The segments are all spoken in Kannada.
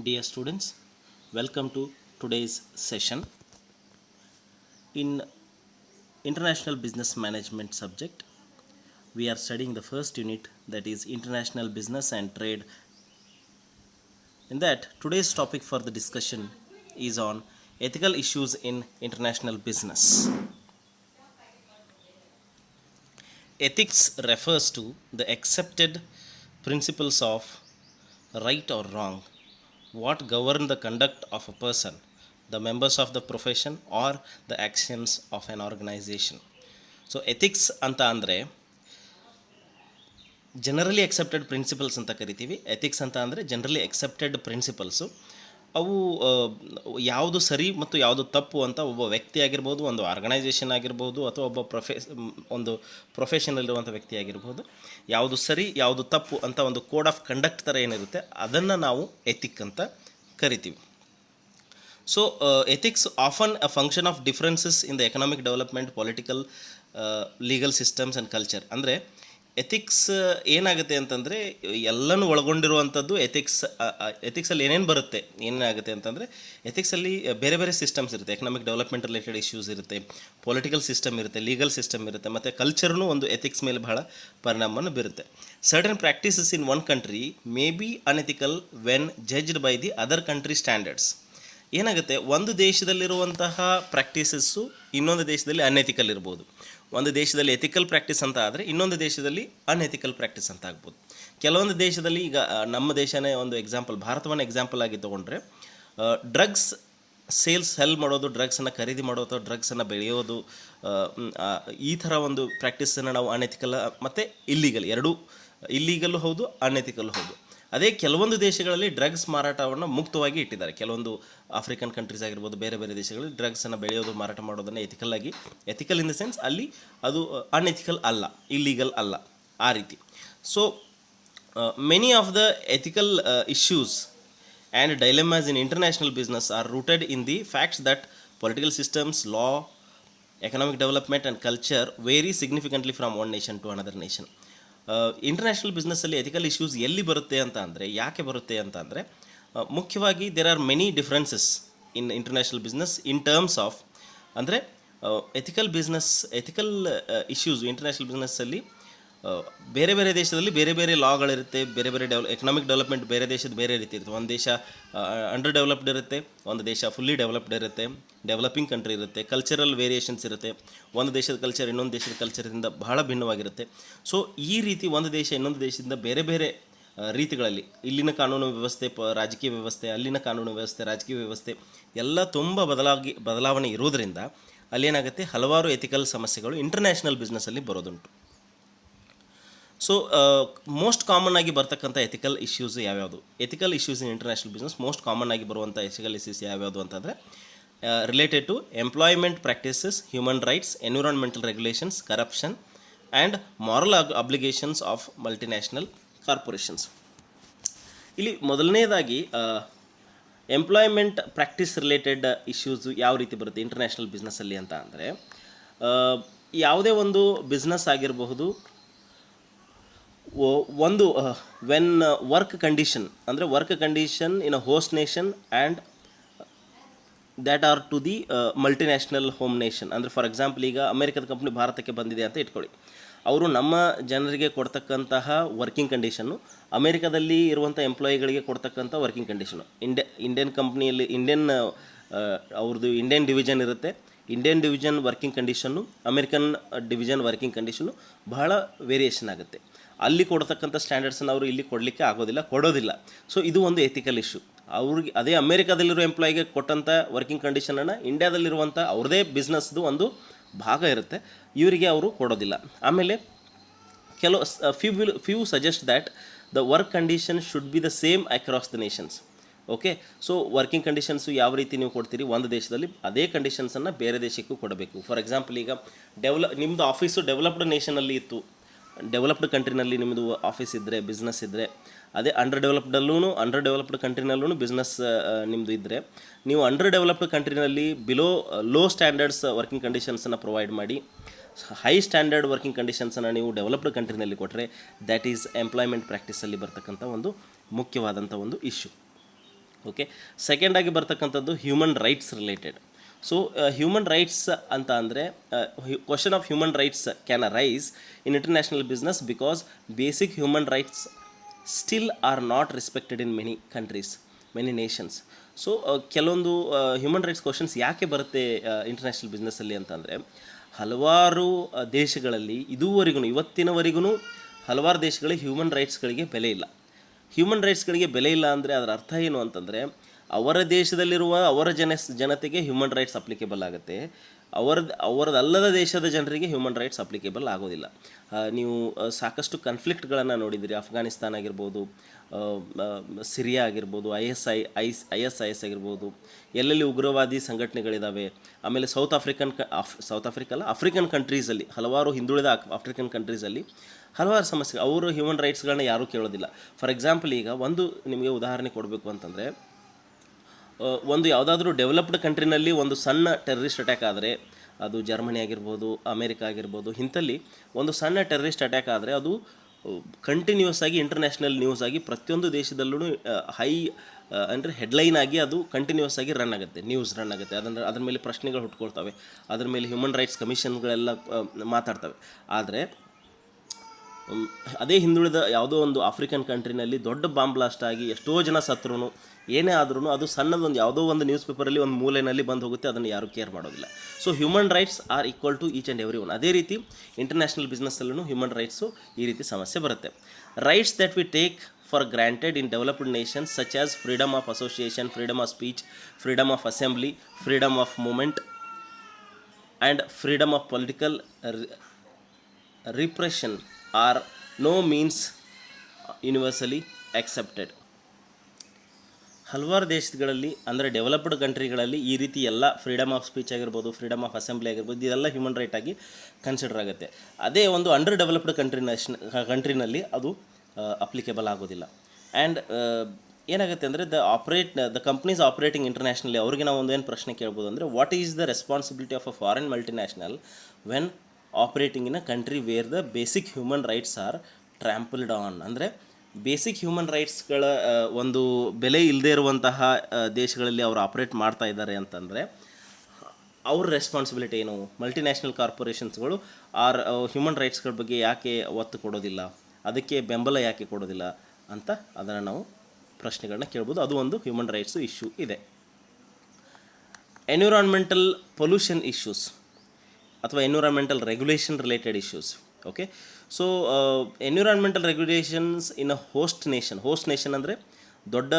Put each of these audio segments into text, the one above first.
Dear students, welcome to today's session. In International Business Management subject, we are studying the first unit, that is International Business and Trade. In that, today's topic for the discussion is on ethical issues in international business. Ethics refers to the accepted principles of right or wrong, what govern the conduct of a person, the members of the profession, or the actions of an organization. So ethics anta andre generally accepted principles ಅಂತ ಕರಿತೀವಿ. ಎಥಿಕ್ಸ್ ಅಂತ ಅಂದರೆ ಜನರಲಿ ಅಕ್ಸೆಪ್ಟೆಡ್ ಪ್ರಿನ್ಸಿಪಲ್ಸು. ಅವು ಯಾವುದು ಸರಿ ಮತ್ತು ಯಾವುದು ತಪ್ಪು ಅಂತ ಒಬ್ಬ ವ್ಯಕ್ತಿ ಆಗಿರ್ಬೋದು, ಒಂದು ಆರ್ಗನೈಸೇಷನ್ ಆಗಿರ್ಬೋದು, ಅಥವಾ ಒಬ್ಬ ಒಂದು ಪ್ರೊಫೆಷನಲ್ಲಿರುವಂಥ ವ್ಯಕ್ತಿ ಆಗಿರ್ಬೋದು, ಯಾವುದು ಸರಿ ಯಾವುದು ತಪ್ಪು ಅಂತ ಒಂದು ಕೋಡ್ ಆಫ್ ಕಂಡಕ್ಟ್ ಥರ ಏನಿರುತ್ತೆ ಅದನ್ನು ನಾವು ಎಥಿಕ್ ಅಂತ ಕರಿತೀವಿ. So ethics often a function of differences in the economic development, political, legal systems and culture. ಅಂದರೆ ಎಥಿಕ್ಸ್ ಏನಾಗುತ್ತೆ ಅಂತಂದರೆ ಎಲ್ಲನೂ ಒಳಗೊಂಡಿರುವಂಥದ್ದು ಎಥಿಕ್ಸಲ್ಲಿ ಏನೇನು ಬರುತ್ತೆ, ಏನಾಗುತ್ತೆ ಅಂತಂದರೆ ಎಥಿಕ್ಸಲ್ಲಿ ಬೇರೆ ಬೇರೆ ಸಿಸ್ಟಮ್ಸ್ ಇರುತ್ತೆ. ಎಕನಾಮಿಕ್ ಡೆವಲಪ್ಮೆಂಟ್ ರಿಲೇಟೆಡ್ ಇಶ್ಯೂಸ್ ಇರುತ್ತೆ, ಪೊಲಿಟಿಕಲ್ ಸಿಸ್ಟಮ್ ಇರುತ್ತೆ, ಲೀಗಲ್ ಸಿಸ್ಟಮ್ ಇರುತ್ತೆ, ಮತ್ತು ಕಲ್ಚರ್ನೂ ಒಂದು ಎಥಿಕ್ಸ್ ಮೇಲೆ ಬಹಳ ಪರಿಣಾಮವನ್ನು ಬೀರುತ್ತೆ. Certain practices in one country may be unethical when judged by the other country standards. ಏನಾಗುತ್ತೆ, ಒಂದು ದೇಶದಲ್ಲಿರುವಂತಹ ಪ್ರಾಕ್ಟೀಸಸ್ಸು ಇನ್ನೊಂದು ದೇಶದಲ್ಲಿ ಅನ್ಎಥಿಕಲ್ ಇರ್ಬೋದು. ಒಂದು ದೇಶದಲ್ಲಿ ಎಥಿಕಲ್ ಪ್ರಾಕ್ಟೀಸ್ ಅಂತ ಆದರೆ ಇನ್ನೊಂದು ದೇಶದಲ್ಲಿ ಅನ್ಎಥಿಕಲ್ ಪ್ರಾಕ್ಟೀಸ್ ಅಂತ ಆಗ್ಬೋದು. ಕೆಲವೊಂದು ದೇಶದಲ್ಲಿ, ಈಗ ನಮ್ಮ ದೇಶನೇ ಒಂದು ಎಕ್ಸಾಂಪಲ್, ಭಾರತವನ್ನು ಎಕ್ಸಾಂಪಲ್ ಆಗಿ ತೊಗೊಂಡ್ರೆ, ಡ್ರಗ್ಸ್ ಸೇಲ್ ಮಾಡೋದು, ಡ್ರಗ್ಸನ್ನು ಖರೀದಿ ಮಾಡೋದು, ಡ್ರಗ್ಸನ್ನು ಬೆಳೆಯೋದು, ಈ ಥರ ಒಂದು ಪ್ರಾಕ್ಟೀಸನ್ನು ನಾವು ಅನ್ಎಥಿಕಲ್ ಮತ್ತು ಇಲ್ಲೀಗಲ್, ಎರಡೂ ಇಲ್ಲೀಗಲ್ಲು ಹೌದು, ಅನ್ಎಥಿಕಲ್ ಹೌದು. ಅದೇ ಕೆಲವೊಂದು ದೇಶಗಳಲ್ಲಿ ಡ್ರಗ್ಸ್ ಮಾರಾಟವನ್ನು ಮುಕ್ತವಾಗಿ ಇಟ್ಟಿದ್ದಾರೆ. ಕೆಲವೊಂದು ಆಫ್ರಿಕನ್ ಕಂಟ್ರೀಸ್ ಆಗಿರ್ಬೋದು, ಬೇರೆ ಬೇರೆ ದೇಶಗಳಲ್ಲಿ ಡ್ರಗ್ಸನ್ನು ಬೆಳೆಯೋದು, ಮಾರಾಟ ಮಾಡೋದನ್ನು ಎಥಿಕಲ್ ಇನ್ ದ ಸೆನ್ಸ್ ಅಲ್ಲಿ ಅದು ಅನ್ಎಥಿಕಲ್ ಅಲ್ಲ, ಇಲ್ಲೀಗಲ್ ಅಲ್ಲ, ಆ ರೀತಿ. So many of the ethical issues and dilemmas in international business are rooted in the facts that political systems, law, economic development and culture vary significantly from one nation to another nation. International ಬಿಸ್ನೆಸ್ಸಲ್ಲಿ ಎಥಿಕಲ್ ಇಶ್ಯೂಸ್ ಎಲ್ಲಿ ಬರುತ್ತೆ ಅಂತ ಅಂದರೆ, ಯಾಕೆ ಬರುತ್ತೆ ಅಂತ ಅಂದರೆ, ಮುಖ್ಯವಾಗಿ there are many differences in international business in terms of, ಅಂದರೆ ಎಥಿಕಲ್ ಇಶ್ಯೂಸ್ ಇಂಟರ್ನ್ಯಾಷನಲ್ ಬಿಸ್ನೆಸ್ಸಲ್ಲಿ ಬೇರೆ ಬೇರೆ ದೇಶದಲ್ಲಿ ಬೇರೆ ಬೇರೆ ಲಾಗಳಿರುತ್ತೆ, ಬೇರೆ ಬೇರೆ ಎಕನಾಮಿಕ್ ಡೆವಲಪ್ಮೆಂಟ್ ಬೇರೆ ದೇಶದ ಬೇರೆ ರೀತಿ ಇರುತ್ತೆ. ಒಂದು ದೇಶ ಅಂಡರ್ ಡೆವಲಪ್ಡ್ ಇರುತ್ತೆ, ಒಂದು ದೇಶ ಫುಲ್ಲಿ ಡೆವಲಪ್ಡ್ ಇರುತ್ತೆ, ಡೆವಲಪಿಂಗ್ ಕಂಟ್ರಿ ಇರುತ್ತೆ, ಕಲ್ಚರಲ್ ವೇರಿಯೇಷನ್ಸ್ ಇರುತ್ತೆ. ಒಂದು ದೇಶದ ಕಲ್ಚರ್ ಇನ್ನೊಂದು ದೇಶದ ಕಲ್ಚರಿಂದ ಬಹಳ ಭಿನ್ನವಾಗಿರುತ್ತೆ. ಸೊ ಈ ರೀತಿ ಒಂದು ದೇಶ ಇನ್ನೊಂದು ದೇಶದಿಂದ ಬೇರೆ ಬೇರೆ ರೀತಿಗಳಲ್ಲಿ ಇಲ್ಲಿನ ಕಾನೂನು ವ್ಯವಸ್ಥೆ, ರಾಜಕೀಯ ವ್ಯವಸ್ಥೆ, ಅಲ್ಲಿನ ಕಾನೂನು ವ್ಯವಸ್ಥೆ, ರಾಜಕೀಯ ವ್ಯವಸ್ಥೆ ಎಲ್ಲ ತುಂಬ ಬದಲಾವಣೆ ಇರೋದರಿಂದ ಅಲ್ಲೇನಾಗುತ್ತೆ, ಹಲವಾರು ಎಥಿಕಲ್ ಸಮಸ್ಯೆಗಳು ಇಂಟರ್ನ್ಯಾಷನಲ್ ಬಿಸ್ನೆಸ್ಸಲ್ಲಿ ಬರೋದುಂಟು. ಸೊ ಮೋಸ್ಟ್ ಕಾಮನ್ ಆಗಿ ಬರ್ತಕ್ಕಂಥ ಎಥಿಕಲ್ ಇಶ್ಯೂಸ್ ಯಾವ್ಯಾವುದು, ethical issues in international business most common ಆಗಿ ಬರುವಂಥ ಎಥಿಕಲ್ ಇಶ್ಯೂಸ್ ಯಾವ್ಯಾವುದು ಅಂತಂದರೆ, related to employment practices, human rights, environmental regulations, corruption and moral obligations of multinational corporations. ಇಲ್ಲಿ ಮೊದಲನೇದಾಗಿ ಎಂಪ್ಲಾಯ್ಮೆಂಟ್ ಪ್ರಾಕ್ಟೀಸ್ ರಿಲೇಟೆಡ್ ಇಶ್ಯೂಸು ಯಾವ ರೀತಿ ಬರುತ್ತೆ ಇಂಟರ್ನ್ಯಾಷನಲ್ ಬಿಸ್ನೆಸ್ಸಲ್ಲಿ ಅಂತ ಅಂದರೆ, ಯಾವುದೇ ಒಂದು ಬಿಸ್ನೆಸ್ ಆಗಿರಬಹುದು, ಒಂದು when work condition in a host nation and that are to the multinational home nation. ಅಂದರೆ ಫಾರ್ ಎಕ್ಸಾಂಪಲ್, ಈಗ ಅಮೆರಿಕದ ಕಂಪ್ನಿ ಭಾರತಕ್ಕೆ ಬಂದಿದೆ ಅಂತ ಇಟ್ಕೊಳ್ಳಿ. ಅವರು ನಮ್ಮ ಜನರಿಗೆ ಕೊಡ್ತಕ್ಕಂತಹ ವರ್ಕಿಂಗ್ ಕಂಡೀಷನ್ನು ಅಮೆರಿಕದಲ್ಲಿ ಇರುವಂಥ ಎಂಪ್ಲಾಯಿಗಳಿಗೆ ಕೊಡ್ತಕ್ಕಂಥ ವರ್ಕಿಂಗ್ ಕಂಡೀಷನು, ಇಂಡಿಯನ್ ಕಂಪ್ನಿಯಲ್ಲಿ ಅವ್ರದ್ದು ಇಂಡಿಯನ್ ಡಿವಿಷನ್ ಇರುತ್ತೆ. Indian division working condition, American division working condition ಬಹಳ ವೇರಿಯೇಷನ್ ಆಗುತ್ತೆ. ಅಲ್ಲಿ ಕೊಡ್ತಕ್ಕಂಥ ಸ್ಟ್ಯಾಂಡರ್ಡ್ಸನ್ನು ಅವರು ಇಲ್ಲಿ ಕೊಡೋದಿಲ್ಲ. ಸೊ ಇದು ಒಂದು ಎಥಿಕಲ್ ಇಶ್ಯೂ. ಅವ್ರಿಗೆ ಅದೇ ಅಮೆರಿಕಾದಲ್ಲಿರೋ ಎಂಪ್ಲಾಯಿಗೆ ಕೊಟ್ಟಂಥ ವರ್ಕಿಂಗ್ ಕಂಡೀಷನನ್ನು ಇಂಡಿಯಾದಲ್ಲಿರುವಂಥ ಅವ್ರದೇ ಬಿಸ್ನೆಸ್ದು ಒಂದು ಭಾಗ ಇರುತ್ತೆ, ಇವರಿಗೆ ಅವರು ಕೊಡೋದಿಲ್ಲ. ಆಮೇಲೆ few suggest that the work condition should be the same across the Nations. Okay, so working conditions ಯಾವ ರೀತಿ ನೀವು ಕೊಡ್ತೀರಿ ಒಂದು ದೇಶದಲ್ಲಿ, ಅದೇ ಕಂಡೀಷನ್ಸನ್ನು ಬೇರೆ ದೇಶಕ್ಕೂ ಕೊಡಬೇಕು. ಫಾರ್ ಎಕ್ಸಾಂಪಲ್, ಈಗ ನಿಮ್ಮದು ಆಫೀಸು ಡೆವಲಪ್ಡ್ ನೇಷನಲ್ಲಿ ಇತ್ತು, ಡೆವಲಪ್ಡ್ ಕಂಟ್ರಿನಲ್ಲಿ ನಿಮ್ಮದು ಆಫೀಸ್ ಇದ್ದರೆ, ಬಿಸ್ನೆಸ್ ಇದ್ದರೆ, ಅದೇ ಅಂಡರ್ ಡೆವಲಪ್ಡ್ ಕಂಟ್ರಿನಲ್ಲೂ ಬಿಸ್ನೆಸ್ ನಿಮ್ಮದು ಇದ್ದರೆ, ನೀವು ಅಂಡರ್ ಡೆವಲಪ್ಡ್ ಕಂಟ್ರಿನಲ್ಲಿ ಲೋ ಸ್ಟ್ಯಾಂಡರ್ಡ್ಸ್ ವರ್ಕಿಂಗ್ ಕಂಡೀಷನ್ಸನ್ನು ಪ್ರೊವೈಡ್ ಮಾಡಿ, ಹೈ ಸ್ಟ್ಯಾಂಡರ್ಡ್ ವರ್ಕಿಂಗ್ ಕಂಡೀಷನ್ಸನ್ನು ನೀವು ಡೆವಲಪ್ಡ್ ಕಂಟ್ರಿನಲ್ಲಿ ಕೊಟ್ಟರೆ, ದ್ಯಾಟ್ ಈಸ್ ಎಂಪ್ಲಾಯ್ಮೆಂಟ್ ಪ್ರಾಕ್ಟೀಸಲ್ಲಿ ಬರ್ತಕ್ಕಂಥ ಒಂದು ಮುಖ್ಯವಾದಂಥ ಒಂದು ಇಶ್ಯೂ. ಓಕೆ. ಸೆಕೆಂಡಾಗಿ ಬರ್ತಕ್ಕಂಥದ್ದು human rights related. So human rights ಅಂತ ಅಂದರೆ question of human rights can arise in international business because basic human rights still are not respected in many countries, many nations. So ಕೆಲವೊಂದು ಹ್ಯೂಮನ್ ರೈಟ್ಸ್ ಕ್ವಶನ್ಸ್ ಯಾಕೆ ಬರುತ್ತೆ ಇಂಟರ್ನ್ಯಾಷನಲ್ ಬಿಸ್ನೆಸ್ಸಲ್ಲಿ ಅಂತಂದರೆ, ಹಲವಾರು ದೇಶಗಳಲ್ಲಿ ಇವತ್ತಿನವರೆಗೂ ಹಲವಾರು ದೇಶಗಳಿಗೆ ಹ್ಯೂಮನ್ ರೈಟ್ಸ್ಗಳಿಗೆ ಬೆಲೆ ಇಲ್ಲ. ಹ್ಯೂಮನ್ ರೈಟ್ಸ್ಗಳಿಗೆ ಬೆಲೆ ಇಲ್ಲ ಅಂದರೆ ಅದರ ಅರ್ಥ ಏನು ಅಂತಂದರೆ, ಅವರ ದೇಶದಲ್ಲಿರುವ ಅವರ ಜನತೆಗೆ ಹ್ಯೂಮನ್ ರೈಟ್ಸ್ ಅಪ್ಲಿಕೇಬಲ್ ಆಗುತ್ತೆ, ಅವರದಲ್ಲದ ದೇಶದ ಜನರಿಗೆ ಹ್ಯೂಮನ್ ರೈಟ್ಸ್ ಅಪ್ಲಿಕೇಬಲ್ ಆಗೋದಿಲ್ಲ. ನೀವು ಸಾಕಷ್ಟು ಕನ್ಫ್ಲಿಕ್ಟ್ಗಳನ್ನು ನೋಡಿದಿರಿ. ಅಫ್ಘಾನಿಸ್ತಾನ ಆಗಿರ್ಬೋದು, ಸಿರಿಯಾ ಆಗಿರ್ಬೋದು, ISIS ಆಗಿರ್ಬೋದು, ಎಲ್ಲೆಲ್ಲಿ ಉಗ್ರವಾದಿ ಸಂಘಟನೆಗಳಿದ್ದಾವೆ. ಆಮೇಲೆ ಆಫ್ರಿಕನ್ ಕಂಟ್ರೀಸಲ್ಲಿ, ಹಲವಾರು ಹಿಂದುಳಿದ ಆಫ್ರಿಕನ್ ಕಂಟ್ರೀಸಲ್ಲಿ ಹಲವಾರು ಸಮಸ್ಯೆ. ಅವರು ಹ್ಯೂಮನ್ ರೈಟ್ಸ್ಗಳನ್ನ ಯಾರೂ ಕೇಳೋದಿಲ್ಲ. ಫಾರ್ ಎಕ್ಸಾಂಪಲ್, ಈಗ ಒಂದು ನಿಮಗೆ ಉದಾಹರಣೆ ಕೊಡಬೇಕು ಅಂತಂದರೆ, ಒಂದು ಯಾವುದಾದ್ರೂ ಡೆವಲಪ್ಡ್ ಕಂಟ್ರಿನಲ್ಲಿ ಒಂದು ಸಣ್ಣ ಟೆರರಿಸ್ಟ್ ಅಟ್ಯಾಕ್ ಆದರೆ, ಅದು ಜರ್ಮನಿ ಆಗಿರ್ಬೋದು, ಅಮೇರಿಕಾ ಆಗಿರ್ಬೋದು, ಇಂಥಲ್ಲಿ ಒಂದು ಸಣ್ಣ ಟೆರರಿಸ್ಟ್ ಅಟ್ಯಾಕ್ ಆದರೆ ಅದು ಕಂಟಿನ್ಯೂಸ್ ಆಗಿ ಇಂಟರ್ನ್ಯಾಷನಲ್ ನ್ಯೂಸ್ ಆಗಿ ಪ್ರತಿಯೊಂದು ದೇಶದಲ್ಲೂ ಅಂದರೆ ಹೆಡ್ಲೈನ್ ಆಗಿ ಅದು ಕಂಟಿನ್ಯೂಸ್ ಆಗಿ ನ್ಯೂಸ್ ರನ್ ಆಗುತ್ತೆ. ಅದ್ರ ಮೇಲೆ ಪ್ರಶ್ನೆಗಳು ಹುಟ್ಕೊಳ್ತವೆ, ಅದ್ರ ಮೇಲೆ ಹ್ಯೂಮನ್ ರೈಟ್ಸ್ ಕಮಿಷನ್ಗಳೆಲ್ಲ ಮಾತಾಡ್ತವೆ. ಆದರೆ ಅದೇ ಹಿಂದುಳಿದ ಯಾವುದೋ ಒಂದು ಆಫ್ರಿಕನ್ ಕಂಟ್ರಿನಲ್ಲಿ ದೊಡ್ಡ ಬಾಂಬ್ ಬ್ಲಾಸ್ಟ್ ಆಗಿ ಎಷ್ಟೋ ಜನ ಸತ್ರೂ, ಏನೇ ಆದ್ರೂ ಅದು ಸಣ್ಣದೊಂದು ಯಾವುದೋ ಒಂದು ನ್ಯೂಸ್ ಪೇಪರಲ್ಲಿ ಒಂದು ಮೂಲೆಯಲ್ಲಿ ಬಂದು ಹೋಗುತ್ತೆ, ಅದನ್ನು ಯಾರೂ ಕೇರ್ ಮಾಡೋದಿಲ್ಲ. So human rights are equal to each and every one. ಅದೇ ರೀತಿ ಇಂಟರ್ನ್ಯಾಷನಲ್ ಬಿಸ್ನೆಸ್ಸಲ್ಲೂ ಹ್ಯೂಮನ್ ರೈಟ್ಸು ಈ ರೀತಿ ಸಮಸ್ಯೆ ಬರುತ್ತೆ. Rights that we take for granted in developed nations such as freedom of association, freedom of speech, freedom of assembly, freedom of movement and freedom of political repression are no means universally accepted. ಹಲವಾರು ದೇಶಗಳಲ್ಲಿ, ಅಂದರೆ ಡೆವಲಪ್ಡ್ ಕಂಟ್ರಿಗಳಲ್ಲಿ ಈ ರೀತಿ ಎಲ್ಲ ಫ್ರೀಡಮ್ ಆಫ್ ಸ್ಪೀಚ್ ಆಗಿರ್ಬೋದು, ಫ್ರೀಡಮ್ ಆಫ್ ಅಸೆಂಬ್ಲಿ ಆಗಿರ್ಬೋದು, ಇದೆಲ್ಲ ಹ್ಯೂಮನ್ ರೈಟ್ ಆಗಿ ಕನ್ಸಿಡರ್ ಆಗುತ್ತೆ. ಅದೇ ಒಂದು ಅಂಡರ್ ಡೆವಲಪ್ಡ್ ಕಂಟ್ರಿನಲ್ಲಿ ಅದು ಅಪ್ಲಿಕೇಬಲ್ ಆಗೋದಿಲ್ಲ. ಆ್ಯಂಡ್ ಏನಾಗುತ್ತೆ ಅಂದರೆ ದ ಕಂಪ್ನೀಸ್ ಆಪ್ರೇಟಿಂಗ್ ಇಂಟರ್ನ್ಯಾಷನಲಿ, ಅವ್ರಿಗೆ ನಾವು ಒಂದು ಏನು ಪ್ರಶ್ನೆ ಕೇಳ್ಬೋದು ಅಂದರೆ, what is the responsibility of a foreign multinational when operating in a country where the basic human rights are trampled on. ಅಂದರೆ ಬೇಸಿಕ್ ಹ್ಯೂಮನ್ ರೈಟ್ಸ್ಗಳ ಒಂದು ಬೆಲೆ ಇಲ್ಲದೇ ಇರುವಂತಹ ದೇಶಗಳಲ್ಲಿ ಅವರು ಆಪ್ರೇಟ್ ಮಾಡ್ತಾ ಇದ್ದಾರೆ ಅಂತಂದರೆ ಅವ್ರ ರೆಸ್ಪಾನ್ಸಿಬಿಲಿಟಿ ಏನು? ಮಲ್ಟಿನ್ಯಾಷನಲ್ ಕಾರ್ಪೊರೇಷನ್ಸ್ಗಳು ಹ್ಯೂಮನ್ ರೈಟ್ಸ್ಗಳ ಬಗ್ಗೆ ಯಾಕೆ ಒತ್ತು ಕೊಡೋದಿಲ್ಲ, ಅದಕ್ಕೆ ಬೆಂಬಲ ಯಾಕೆ ಕೊಡೋದಿಲ್ಲ ಅಂತ ಅದನ್ನು ನಾವು ಪ್ರಶ್ನೆಗಳನ್ನ ಕೇಳ್ಬೋದು. ಅದು ಒಂದು ಹ್ಯೂಮನ್ ರೈಟ್ಸು ಇಶ್ಯೂ ಇದೆ. ಎನ್ವಿರಾನ್ಮೆಂಟಲ್ ಪೊಲ್ಯೂಷನ್ ಇಶ್ಯೂಸ್ ಅಥವಾ environmental regulation related issues. Okay. So environmental regulations in a host nation ಅಂದರೆ ದೊಡ್ಡ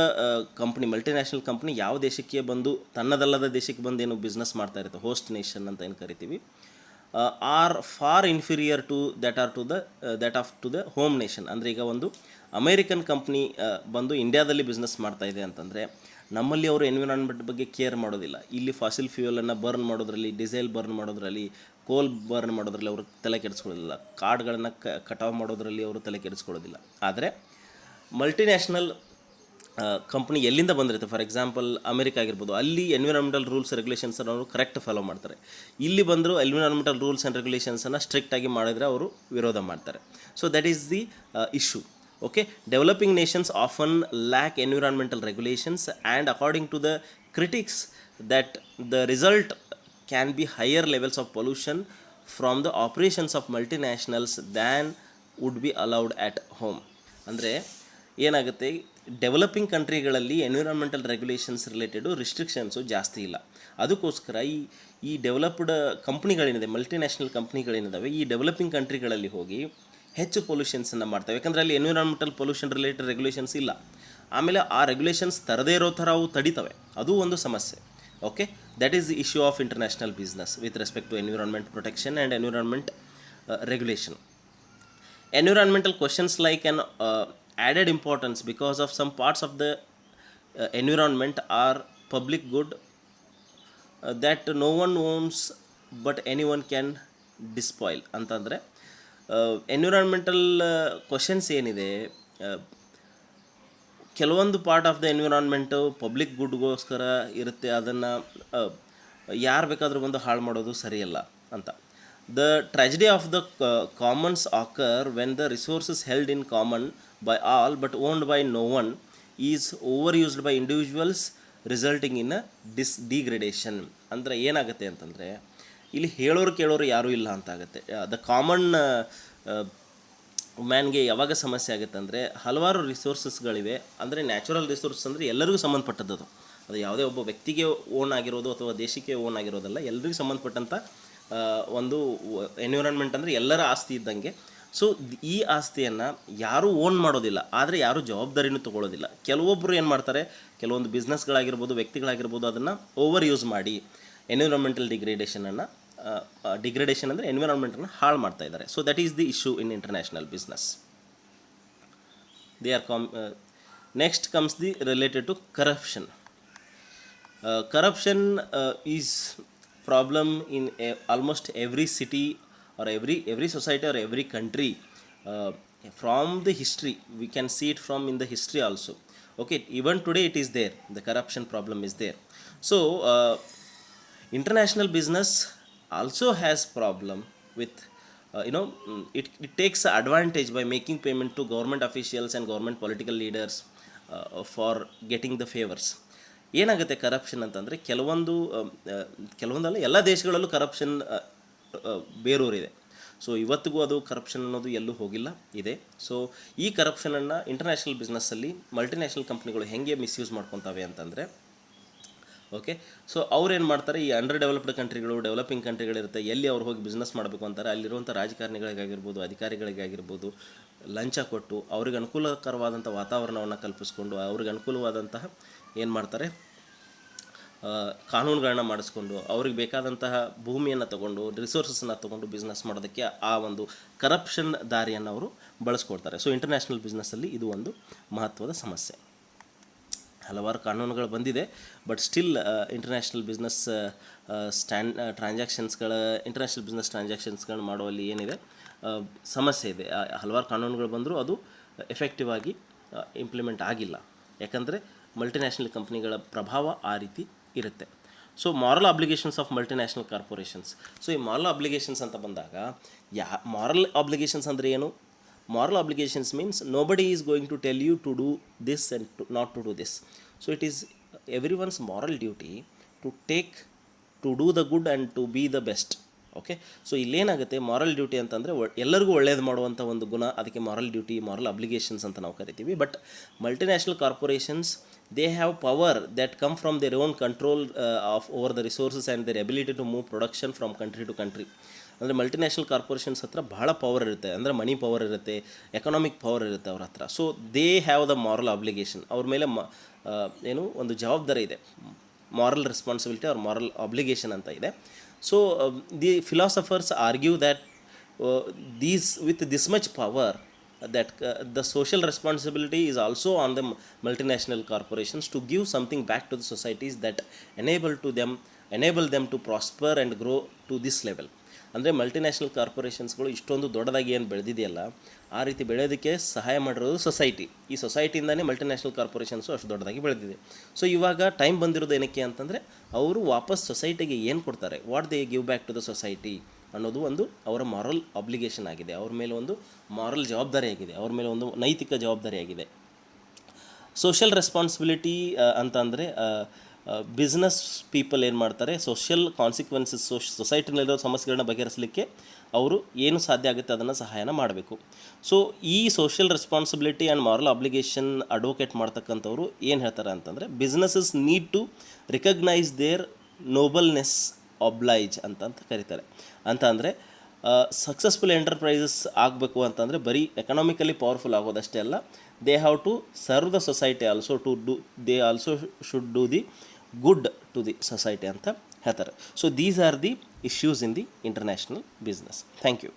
ಕಂಪ್ನಿ, ಮಲ್ಟಿನ್ಯಾಷನಲ್ ಕಂಪ್ನಿ ಯಾವ ದೇಶಕ್ಕೆ ಬಂದು, ತನ್ನದಲ್ಲದ ದೇಶಕ್ಕೆ ಬಂದು ಏನು ಬಿಸ್ನೆಸ್ ಮಾಡ್ತಾ ಇರುತ್ತೆ, ಹೋಸ್ಟ್ ನೇಷನ್ ಅಂತ ಏನು ಕರಿತೀವಿ, are far inferior to the home nation. ಅಂದರೆ ಈಗ ಒಂದು ಅಮೇರಿಕನ್ ಕಂಪ್ನಿ ಬಂದು ಇಂಡಿಯಾದಲ್ಲಿ ಬಿಸ್ನೆಸ್ ಮಾಡ್ತಾ ಇದೆ ಅಂತಂದರೆ, ನಮ್ಮಲ್ಲಿ ಅವರು ಎನ್ವಿರಾನ್ಮೆಂಟ್ ಬಗ್ಗೆ ಕೇರ್ ಮಾಡೋದಿಲ್ಲ. ಇಲ್ಲಿ ಫಾಸಿಲ್ ಫ್ಯೂಯಲನ್ನು ಬರ್ನ್ ಮಾಡೋದ್ರಲ್ಲಿ, ಡೀಸೆಲ್ ಬರ್ನ್ ಮಾಡೋದ್ರಲ್ಲಿ, ಕೋಲ್ ಬರ್ನ್ ಮಾಡೋದ್ರಲ್ಲಿ ಅವರು ತಲೆ ಕೆಡಿಸ್ಕೊಳ್ಳೋದಿಲ್ಲ. ಕಾಡುಗಳನ್ನು ಕಟಾವು ಮಾಡೋದ್ರಲ್ಲಿ ಅವರು ತಲೆ ಕೆಡಿಸ್ಕೊಳ್ಳೋದಿಲ್ಲ. ಆದರೆ ಮಲ್ಟಿನ್ಯಾಷನಲ್ ಕಂಪ್ನಿ ಎಲ್ಲಿಂದ ಬಂದಿರುತ್ತೆ, ಫಾರ್ ಎಕ್ಸಾಂಪಲ್ ಅಮೆರಿಕ ಆಗಿರ್ಬೋದು, ಅಲ್ಲಿ ಎನ್ವಿರಾನ್ಮೆಂಟಲ್ ರೂಲ್ಸ್ ರೆಗ್ಯುಲೇಷನ್ಸನ್ನು ಅವರು ಕರೆಕ್ಟ್ ಫಾಲೋ ಮಾಡ್ತಾರೆ. ಇಲ್ಲಿ ಬಂದರೂ ಎನ್ವಿರಾನ್ಮೆಂಟಲ್ ರೂಲ್ಸ್ ಆ್ಯಂಡ್ ರೆಗ್ಯುಲೇಷನ್ಸನ್ನು ಸ್ಟ್ರಿಕ್ಟಾಗಿ ಮಾಡಿದರೆ ಅವರು ವಿರೋಧ ಮಾಡ್ತಾರೆ. So that is the issue. Okay, developing nations often lack environmental regulations, and according to the critics, that the result can be higher levels of pollution from the operations of multinationals than would be allowed at home. ಅಂದರೆ ಏನಾಗುತ್ತೆ, ಡೆವಲಪಿಂಗ್ ಕಂಟ್ರಿಗಳಲ್ಲಿ ಎನ್ವಿರಾನ್ಮೆಂಟಲ್ ರೆಗ್ಯುಲೇಷನ್ಸ್ ರಿಲೇಟೆಡು ರಿಸ್ಟ್ರಿಕ್ಷನ್ಸು ಜಾಸ್ತಿ ಇಲ್ಲ. ಅದಕ್ಕೋಸ್ಕರ ಈ ಡೆವಲಪ್ಡ್ ಕಂಪ್ನಿಗಳೇನಿದೆ, ಮಲ್ಟಿನ್ಯಾಷನಲ್ ಕಂಪ್ನಿಗಳೇನಿದ್ದಾವೆ, ಈ ಡೆವಲಪಿಂಗ್ ಕಂಟ್ರಿಗಳಲ್ಲಿ ಹೋಗಿ ಹೆಚ್ಚು ಪೊಲ್ಯೂಷನ್ಸನ್ನು ಮಾಡ್ತವೆ. ಯಾಕಂದರೆ ಅಲ್ಲಿ ಎನ್ವಿರಾನ್ಮೆಂಟಲ್ ಪೊಲ್ಯೂಷನ್ ರಿಲೇಟೆಡ್ ರೆಗ್ಯುಲೇಷನ್ಸ್ ಇಲ್ಲ. ಆಮೇಲೆ ಆ ರೆಗ್ಯುಲೇಷನ್ಸ್ ತರದೇ ಇರೋ ಥರ ಅವು ತಡಿತವೆ, ಅದು ಒಂದು ಸಮಸ್ಯೆ. Okay, that is the issue of international business with respect to environment protection and environment regulation. Environmental questions like an added importance because of some parts of the environment are public good that no one owns but anyone can despoil. ಅಂತಂದರೆ ಎನ್ವಿರಾನ್ಮೆಂಟಲ್ ಕ್ವಶನ್ಸ್ ಏನಿದೆ, ಕೆಲವೊಂದು part of the environment public ಗುಡ್ಗೋಸ್ಕರ ಇರುತ್ತೆ, ಅದನ್ನು ಯಾರು ಬೇಕಾದರೂ ಬಂದು ಹಾಳು ಮಾಡೋದು ಸರಿಯಲ್ಲ ಅಂತ. The tragedy of the commons occur when the resources held in common by all but owned by no one is overused by individuals resulting in a degradation. ಅಂದರೆ ಏನಾಗುತ್ತೆ ಅಂತಂದರೆ ಇಲ್ಲಿ ಹೇಳೋರು ಕೇಳೋರು ಯಾರೂ ಇಲ್ಲ ಅಂತ ಆಗುತ್ತೆ. ದ ಕಾಮನ್ ಮ್ಯಾನ್ಗೆ ಯಾವಾಗ ಸಮಸ್ಯೆ ಆಗುತ್ತೆ ಅಂದರೆ ಹಲವಾರು ರಿಸೋರ್ಸಸ್ಗಳಿವೆ. ಅಂದರೆ ನ್ಯಾಚುರಲ್ ರಿಸೋರ್ಸ್ ಅಂದರೆ ಎಲ್ಲರಿಗೂ ಸಂಬಂಧಪಟ್ಟದ್ದು. ಅದು ಯಾವುದೇ ಒಬ್ಬ ವ್ಯಕ್ತಿಗೆ ಓನ್ ಆಗಿರೋದು ಅಥವಾ ದೇಶಕ್ಕೆ ಓನ್ ಆಗಿರೋದಲ್ಲ, ಎಲ್ಲರಿಗೂ ಸಂಬಂಧಪಟ್ಟಂಥ ಒಂದು ಎನ್ವಿರಾನ್ಮೆಂಟ್ ಅಂದರೆ ಎಲ್ಲರ ಆಸ್ತಿ ಇದ್ದಂಗೆ. ಸೊ ಈ ಆಸ್ತಿಯನ್ನು ಯಾರೂ ಓನ್ ಮಾಡೋದಿಲ್ಲ, ಆದರೆ ಯಾರೂ ಜವಾಬ್ದಾರಿನೂ ತೊಗೊಳ್ಳೋದಿಲ್ಲ. ಕೆಲವೊಬ್ಬರು ಏನು ಮಾಡ್ತಾರೆ, ಕೆಲವೊಂದು ಬಿಸ್ನೆಸ್ಗಳಾಗಿರ್ಬೋದು, ವ್ಯಕ್ತಿಗಳಾಗಿರ್ಬೋದು, ಅದನ್ನು ಓವರ್ ಯೂಸ್ ಮಾಡಿ ಎನ್ವಿರಾನ್ಮೆಂಟಲ್ ಡಿಗ್ರೇಡೇಷನ್ ಅಂದರೆ ಎನ್ವಿರಾನ್ಮೆಂಟನ್ನು ಹಾಳು ಮಾಡ್ತಾ ಇದ್ದಾರೆ. So that is the issue in international business. They are next comes the related to corruption. Corruption is problem in almost every city or every society or every country. From the history we can see it from in the history also. Okay, even today it is there, the corruption problem is there. So international business also has problem with it takes advantage by making payment to government officials and government political leaders for getting the favors. ಏನಾಗುತ್ತೆ ಕರಪ್ಷನ್ ಅಂತಂದರೆ ಕೆಲವೊಂದಲ್ಲ ಎಲ್ಲ ದೇಶಗಳಲ್ಲೂ ಕರಪ್ಷನ್ ಬೇರೂರಿದೆ. ಸೊ ಇವತ್ತಿಗೂ ಅದು ಕರಪ್ಷನ್ ಅನ್ನೋದು ಎಲ್ಲೂ ಹೋಗಿಲ್ಲ, ಇದೆ. ಸೊ ಈ ಕರಪ್ಷನನ್ನು ಇಂಟರ್ನ್ಯಾಷನಲ್ ಬಿಸ್ನೆಸ್ಸಲ್ಲಿ ಮಲ್ಟಿನ್ಯಾಷನಲ್ ಕಂಪ್ನಿಗಳು ಹೇಗೆ ಮಿಸ್ಯೂಸ್ ಮಾಡ್ಕೊತಾವೆ ಅಂತಂದರೆ, ಓಕೆ, ಸೊ ಅವ್ರು ಏನು ಮಾಡ್ತಾರೆ, ಈ ಅಂಡರ್ ಡೆವಲಪ್ಡ್ ಕಂಟ್ರಿಗಳು, ಡೆವಲಪಿಂಗ್ ಕಂಟ್ರಿಗಳಿರುತ್ತೆ, ಎಲ್ಲಿ ಅವ್ರು ಹೋಗಿ ಬಿಸ್ನೆಸ್ ಮಾಡಬೇಕು ಅಂತಾರೆ, ಅಲ್ಲಿರುವಂಥ ರಾಜಕಾರಣಿಗಳಿಗಾಗಿರ್ಬೋದು, ಅಧಿಕಾರಿಗಳಿಗಾಗಿರ್ಬೋದು ಲಂಚ ಕೊಟ್ಟು ಅವ್ರಿಗೆ ಅನುಕೂಲಕರವಾದಂಥ ವಾತಾವರಣವನ್ನು ಕಲ್ಪಿಸ್ಕೊಂಡು ಅವ್ರಿಗೆ ಅನುಕೂಲವಾದಂತಹ ಏನು ಮಾಡ್ತಾರೆ, ಕಾನೂನುಗಳನ್ನ ಮಾಡಿಸ್ಕೊಂಡು ಅವ್ರಿಗೆ ಬೇಕಾದಂತಹ ಭೂಮಿಯನ್ನು ತೊಗೊಂಡು ರಿಸೋರ್ಸಸ್ಸನ್ನು ತೊಗೊಂಡು ಬಿಸ್ನೆಸ್ ಮಾಡೋದಕ್ಕೆ ಆ ಒಂದು ಕರಪ್ಷನ್ ದಾರಿಯನ್ನು ಅವರು ಬಳಸ್ಕೊಳ್ತಾರೆ. ಸೊ ಇಂಟರ್ನ್ಯಾಷನಲ್ ಬಿಸ್ನೆಸ್ಸಲ್ಲಿ ಇದು ಒಂದು ಮಹತ್ವದ ಸಮಸ್ಯೆ. ಹಲವಾರು ಕಾನೂನುಗಳು ಬಂದಿದೆ, but still international business international business ಟ್ರಾನ್ಸಾಕ್ಷನ್ಸ್ಗಳನ್ನ ಮಾಡುವಲ್ಲಿ ಏನಿದೆ ಸಮಸ್ಯೆ ಇದೆ. ಹಲವಾರು ಕಾನೂನುಗಳು ಬಂದರೂ ಅದು ಎಫೆಕ್ಟಿವ್ ಆಗಿ ಇಂಪ್ಲಿಮೆಂಟ್ ಆಗಿಲ್ಲ, ಯಾಕಂದರೆ ಮಲ್ಟಿನ್ಯಾಷನಲ್ ಕಂಪ್ನಿಗಳ ಪ್ರಭಾವ ಆ ರೀತಿ ಇರುತ್ತೆ. So moral obligations of multinational corporations. So ಈ ಮಾರಲ್ ಅಬ್ಲಿಗೇಷನ್ಸ್ ಅಂತ ಬಂದಾಗ ಮಾರಲ್ ಅಬ್ಲಿಗೇಷನ್ಸ್ ಅಂದರೆ ಏನು? Moral obligations means nobody is going to tell you to do this and not to do this. So it is everyone's moral duty to do the good and to be the best. Okay, so ಇಲ್ಲೇನಾಗುತ್ತೆ, ಮಾರಲ್ ಡ್ಯೂಟಿ ಅಂತಂದರೆ ಎಲ್ಲರಿಗೂ ಒಳ್ಳೇದು ಮಾಡುವಂಥ ಒಂದು ಗುಣ, ಅದಕ್ಕೆ ಮಾರಲ್ ಡ್ಯೂಟಿ, ಮಾರಲ್ ಅಬ್ಲಿಗೇಷನ್ಸ್ ಅಂತ ನಾವು ಕರಿತೀವಿ. But multinational corporations they have power that come from their own control of over the resources and their ability to move production from country to country. ಅಂದರೆ ಮಲ್ಟಿನ್ಯಾಷನಲ್ ಕಾರ್ಪೊರೇಷನ್ಸ್ ಹತ್ರ ಬಹಳ ಪವರ್ ಇರುತ್ತೆ, ಅಂದರೆ ಮನಿ ಪವರ್ ಇರುತ್ತೆ, ಎಕನಾಮಿಕ್ ಪವರ್ ಇರುತ್ತೆ ಅವ್ರ ಹತ್ರ. So they have the moral obligation, ಅವ್ರ ಮೇಲೆ ಒಂದು ಜವಾಬ್ದಾರಿ ಇದೆ, moral responsibility or moral obligation ಅಂತ ಇದೆ. So the philosophers argue that with this much power that the social responsibility is also on the multinational corporations to give something back to the societies that enable them to prosper and grow to this level. ಅಂದರೆ ಮಲ್ಟಿನ್ಯಾಷನಲ್ ಕಾರ್ಪೊರೇಷನ್ಸ್ಗಳು ಇಷ್ಟೊಂದು ದೊಡ್ಡದಾಗಿ ಏನು ಬೆಳೆದಿದೆಯಲ್ಲ, ಆ ರೀತಿ ಬೆಳೆಯೋದಕ್ಕೆ ಸಹಾಯ ಮಾಡಿರೋದು ಸೊಸೈಟಿ. ಈ ಸೊಸೈಟಿಯಿಂದನೇ ಮಲ್ಟಿನ್ಯಾಷನಲ್ ಕಾರ್ಪೊರೇಷನ್ಸು ಅಷ್ಟು ದೊಡ್ಡದಾಗಿ ಬೆಳೆದಿದೆ. ಸೊ ಇವಾಗ ಟೈಮ್ ಬಂದಿರೋದು ಏನಕ್ಕೆ ಅಂತಂದರೆ, ಅವರು ವಾಪಸ್ ಸೊಸೈಟಿಗೆ ಏನು ಕೊಡ್ತಾರೆ, what they give back to the society ಅನ್ನೋದು ಒಂದು ಅವರ ಮಾರಲ್ ಅಬ್ಲಿಗೇಷನ್ ಆಗಿದೆ, ಅವ್ರ ಮೇಲೆ ಒಂದು ಮಾರಲ್ ಜವಾಬ್ದಾರಿ ಆಗಿದೆ, ಅವ್ರ ಮೇಲೆ ಒಂದು ನೈತಿಕ ಜವಾಬ್ದಾರಿ ಆಗಿದೆ. ಸೋಷಿಯಲ್ ರೆಸ್ಪಾನ್ಸಿಬಿಲಿಟಿ ಅಂತಂದರೆ ಬಿಸ್ನೆಸ್ ಪೀಪಲ್ ಏನು ಮಾಡ್ತಾರೆ, ಸೋಷಿಯಲ್ ಕಾನ್ಸಿಕ್ವೆನ್ಸಸ್, ಸೊಸೈಟಿನಲ್ಲಿರೋ ಸಮಸ್ಯೆಗಳನ್ನ ಬಗೆಹರಿಸಲಿಕ್ಕೆ ಅವರು ಏನು ಸಾಧ್ಯ ಆಗುತ್ತೆ ಅದನ್ನು ಸಹಾಯನ ಮಾಡಬೇಕು. ಸೊ ಈ social responsibility and moral obligation advocate ಮಾಡ್ತಕ್ಕಂಥವ್ರು ಏನು ಹೇಳ್ತಾರೆ ಅಂತಂದರೆ, businesses need to recognise their noblesse oblige ಅಂತ ಕರೀತಾರೆ. ಅಂತ ಅಂದರೆ ಸಕ್ಸಸ್ಫುಲ್ ಎಂಟರ್ಪ್ರೈಸಸ್ ಆಗಬೇಕು ಅಂತಂದರೆ ಬರೀ ಎಕನಾಮಿಕಲಿ ಪವರ್ಫುಲ್ ಆಗೋದಷ್ಟೇ ಅಲ್ಲ, they have to serve the society also they also should do the good to the society ಅಂತ ಹೇಳ್ತಾರೆ. So these are the issues in the international business. Thank you.